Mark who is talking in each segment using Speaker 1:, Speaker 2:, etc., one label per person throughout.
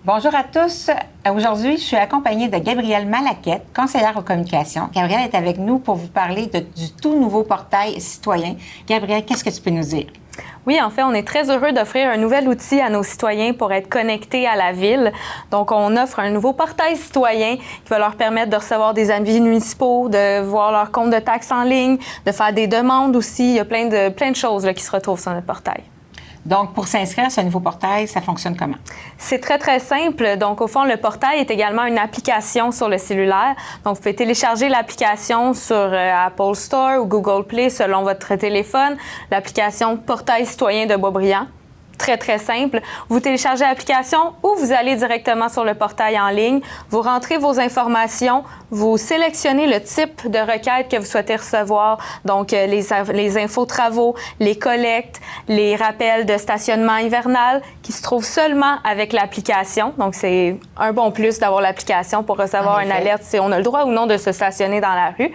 Speaker 1: Bonjour à tous. Aujourd'hui, je suis accompagnée de Gabrielle Malaquette, conseillère aux communications. Gabrielle est avec nous pour vous parler du tout nouveau portail citoyen. Gabrielle, qu'est-ce que tu peux nous dire?
Speaker 2: Oui, en fait, on est très heureux d'offrir un nouvel outil à nos citoyens pour être connectés à la ville. Donc, on offre un nouveau portail citoyen qui va leur permettre de recevoir des avis municipaux, de voir leur compte de taxes en ligne, de faire des demandes aussi. Il y a plein de choses là, qui se retrouvent sur notre portail.
Speaker 1: Donc, pour s'inscrire à ce nouveau portail, ça fonctionne comment?
Speaker 2: C'est très, très simple. Donc, au fond, le portail est également une application sur le cellulaire. Donc, vous pouvez télécharger l'application sur Apple Store ou Google Play selon votre téléphone. L'application Portail citoyen de Boisbriand. Très, très simple. Vous téléchargez l'application ou vous allez directement sur le portail en ligne. Vous rentrez vos informations, vous sélectionnez le type de requête que vous souhaitez recevoir. Donc, les infos travaux, les collectes, les rappels de stationnement hivernal qui se trouvent seulement avec l'application. Donc, c'est un bon plus d'avoir l'application pour recevoir une alerte si on a le droit ou non de se stationner dans la rue.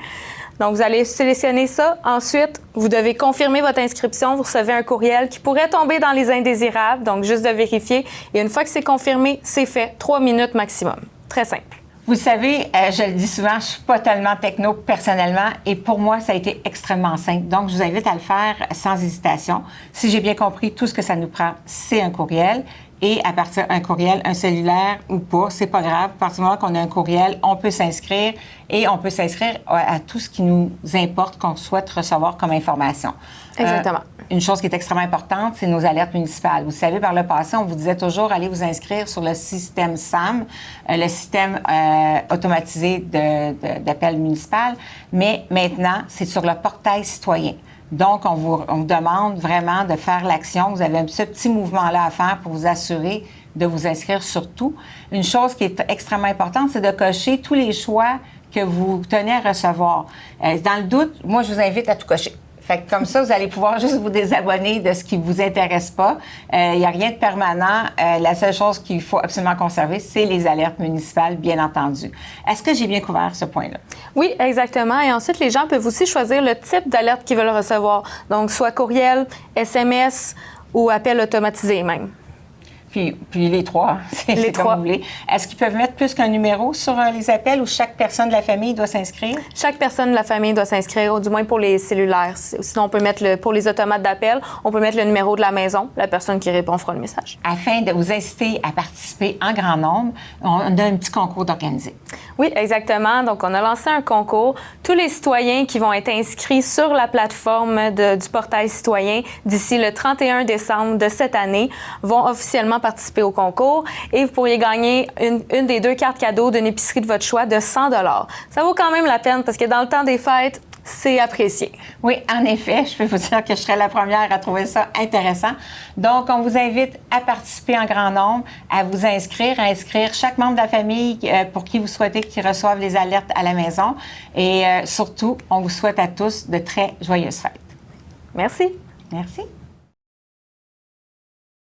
Speaker 2: Donc, vous allez sélectionner ça. Ensuite, vous devez confirmer votre inscription. Vous recevez un courriel qui pourrait tomber dans les indésirables. Donc, juste de vérifier. Et une fois que c'est confirmé, c'est fait. 3 minutes maximum. Très simple.
Speaker 1: Vous savez, je le dis souvent, je ne suis pas tellement techno personnellement et pour moi, ça a été extrêmement simple. Donc, je vous invite à le faire sans hésitation. Si j'ai bien compris, tout ce que ça nous prend, c'est un courriel. Et à partir d'un courriel, un cellulaire ou pas, c'est pas grave. À partir du moment qu'on a un courriel, on peut s'inscrire et on peut s'inscrire à tout ce qui nous importe, qu'on souhaite recevoir comme information.
Speaker 2: Exactement.
Speaker 1: Une chose qui est extrêmement importante, c'est nos alertes municipales. Vous savez, par le passé, on vous disait toujours, allez vous inscrire sur le système SAM, le système automatisé d'appel municipal. Mais maintenant, c'est sur le portail citoyen. Donc, on vous demande vraiment de faire l'action. Vous avez ce petit mouvement-là à faire pour vous assurer de vous inscrire sur tout. Une chose qui est extrêmement importante, c'est de cocher tous les choix que vous tenez à recevoir. Dans le doute, moi, je vous invite à tout cocher. Fait que comme ça, vous allez pouvoir juste vous désabonner de ce qui ne vous intéresse pas. Il n'y a rien de permanent. La seule chose qu'il faut absolument conserver, c'est les alertes municipales, bien entendu. Est-ce que j'ai bien couvert ce point-là?
Speaker 2: Oui, exactement. Et ensuite, les gens peuvent aussi choisir le type d'alerte qu'ils veulent recevoir. Donc, soit courriel, SMS ou appel automatisé même.
Speaker 1: Puis les trois, c'est comme vous voulez. Est-ce qu'ils peuvent mettre plus qu'un numéro sur les appels ou chaque personne de la famille doit s'inscrire?
Speaker 2: Chaque personne de la famille doit s'inscrire, ou du moins pour les cellulaires. Sinon, on peut mettre pour les automates d'appel, on peut mettre le numéro de la maison. La personne qui répond fera le message.
Speaker 1: Afin de vous inciter à participer en grand nombre, on a un petit concours d'organiser.
Speaker 2: Oui, exactement. Donc, on a lancé un concours. Tous les citoyens qui vont être inscrits sur la plateforme du portail citoyen d'ici le 31 décembre de cette année vont officiellement participer au concours et vous pourriez gagner une des 2 cartes cadeaux d'une épicerie de votre choix de 100 $. Ça vaut quand même la peine parce que dans le temps des fêtes, c'est apprécié.
Speaker 1: Oui, en effet, je peux vous dire que je serai la première à trouver ça intéressant. Donc, on vous invite à participer en grand nombre, à vous inscrire, à inscrire chaque membre de la famille pour qui vous souhaitez qu'ils reçoivent les alertes à la maison. Et surtout, on vous souhaite à tous de très joyeuses fêtes.
Speaker 2: Merci.
Speaker 1: Merci.